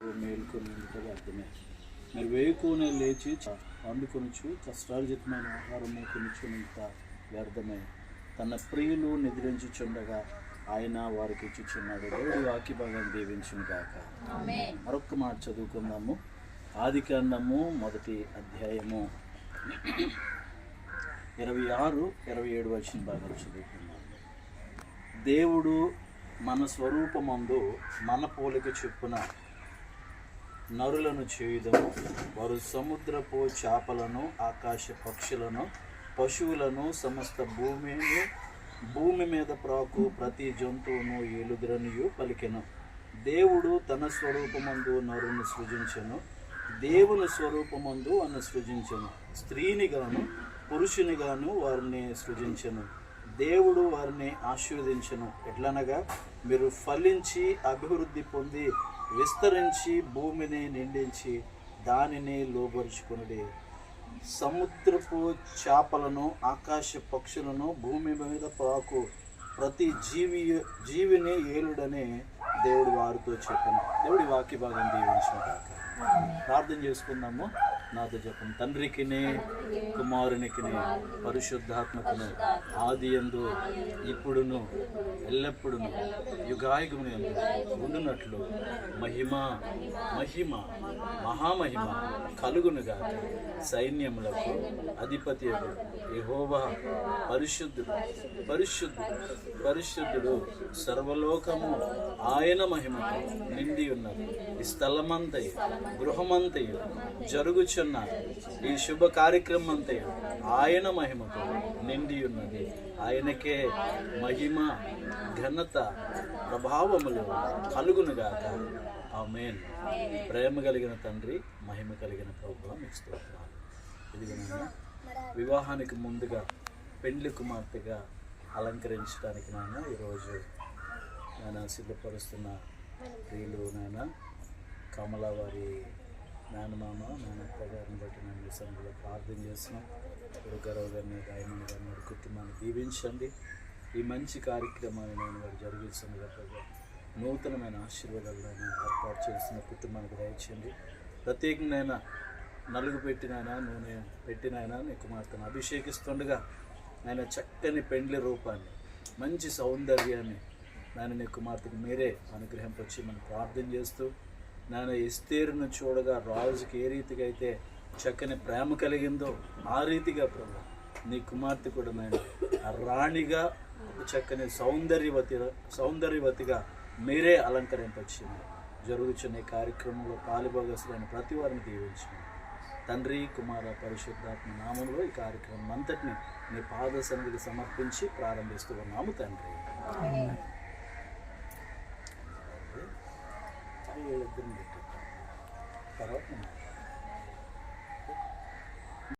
మేల్కొనేందుకు అర్థమే. మీరు వేకునే లేచి వండుకొనుచు కష్టార్జితమైన ఆహారము కొనుచున్నంత వ్యర్థమే. తన ప్రియులు నిద్రించుచుండగా ఆయన వారికి ఇచ్చుచున్నాడు. దేవుడి వాక్య భాగాన్ని దీవించును గాక. మరొక మాట చదువుకుందాము. ఆదికాండము 1వ అధ్యాయము 26-27 వచ్చిన భాగాలు చదువుకుందాము. దేవుడు మన స్వరూపమందు మన పోలిక చొప్పున నరులను చేయుదము. వారు సముద్రపు చేపలను, ఆకాశ పక్షులను, పశువులను, సమస్త భూమి మీద ప్రాకు ప్రతి జంతువును ఏలుదురనియు పలికెను. దేవుడు తన స్వరూపమందు నరుని సృజించెను. దేవుని స్వరూపమందు అను సృజించెను. స్త్రీని గాను పురుషుని గాను వారిని సృజించెను. దేవుడు వారిని ఆశీర్వదించెను. ఎట్లనగా, మీరు ఫలించి అభివృద్ధి పొంది విస్తరించి భూమిని నిండించి దానిని లోబరుచుకునుడి. సముద్రపు చేపలను, ఆకాశ పక్షులను, భూమి మీద ప్రాకు ప్రతి జీవిని ఏలుడని దేవుడు వారితో చెప్పాను. దేవుడి వాక్య భాగం దీవించిన కాక. ప్రార్థన చేసుకుందాము. నాతో చెప్పండి. తండ్రికిని, కుమారునికిని, పరిశుద్ధాత్మకును ఆదియందు ఇప్పుడును ఎల్లప్పుడును యుగాయుగమును ఉండునట్లు మహిమ మహామహిమ కలుగునుగా. సైన్యములకు అధిపతి యెహోవా పరిశుద్ధుడు సర్వలోకము ఆయన మహిమతో నిండి ఉన్నది. ఈ స్థలమంతయు గృహమంతయు జరుగుచున్న ఈ శుభ కార్యక్రమం అంతయు ఆయన మహిమతో నిండి ఉన్నది. ఆయనకే మహిమ, ఘనత, ప్రభావములు కలుగునుగాక. ఆమేన్. ప్రేమ కలిగిన తండ్రి, మహిమ కలిగిన ప్రభువా, మీకు స్తోత్రాలు. ఇదిగోనైనా వివాహానికి ముందుగా పెండ్లి కుమార్తెగా అలంకరించడానికి నాయన ఈరోజు నేను సిద్ధపరుస్తున్న ప్రియులు నాయన కమల వారి నాన్నమామ, నాన్నత్త గారిని బట్టి నేను ఈ సమయంలో ప్రార్థన చేస్తున్నాం. గురుగారావు గారిని, రాయమణి గారిని, వారి కుటుంబాన్ని దీవించండి. ఈ మంచి కార్యక్రమాన్ని నేను వారు జరిగిస్తుండగా ప్రభు నూతనమైన ఆశీర్వాదాలను ఏర్పాటు చేసిన కుటుంబానికి దయచేయండి. ప్రత్యేకంగా నలుగు పెట్టినైనా, నూనె పెట్టినైనా నీ కుమార్తెను అభిషేకిస్తుండగా ఆయన చక్కని పెండ్లి రూపాన్ని, మంచి సౌందర్యాన్ని నేను నీ కుమార్తెకు మీరే అనుగ్రహింపచ్చి మనం ప్రార్థన చేస్తూ, నేను ఎస్తేరును చూడగా రాజుకి ఏ రీతిగా అయితే చక్కని ప్రేమ కలిగిందో ఆ రీతిగా ప్రభు నీ కుమార్తె కూడా నేను రాణిగా, చక్కని సౌందర్యవతిగా మీరే అలంకరింపచ్చింది. జరుగుతున్న ఈ కార్యక్రమంలో పాలుభాగస్తులైన ప్రతి వారిని దీవించండి. తండ్రి, కుమార, పరిశుద్ధాత్మ నామంలో ఈ కార్యక్రమం అంతటిని నీ పాద సన్నిధికి సమర్పించి ప్రారంభిస్తూ ఉన్నాము తండ్రి. వీళ్ళిద్దరిని పెట్టారు తర్వాత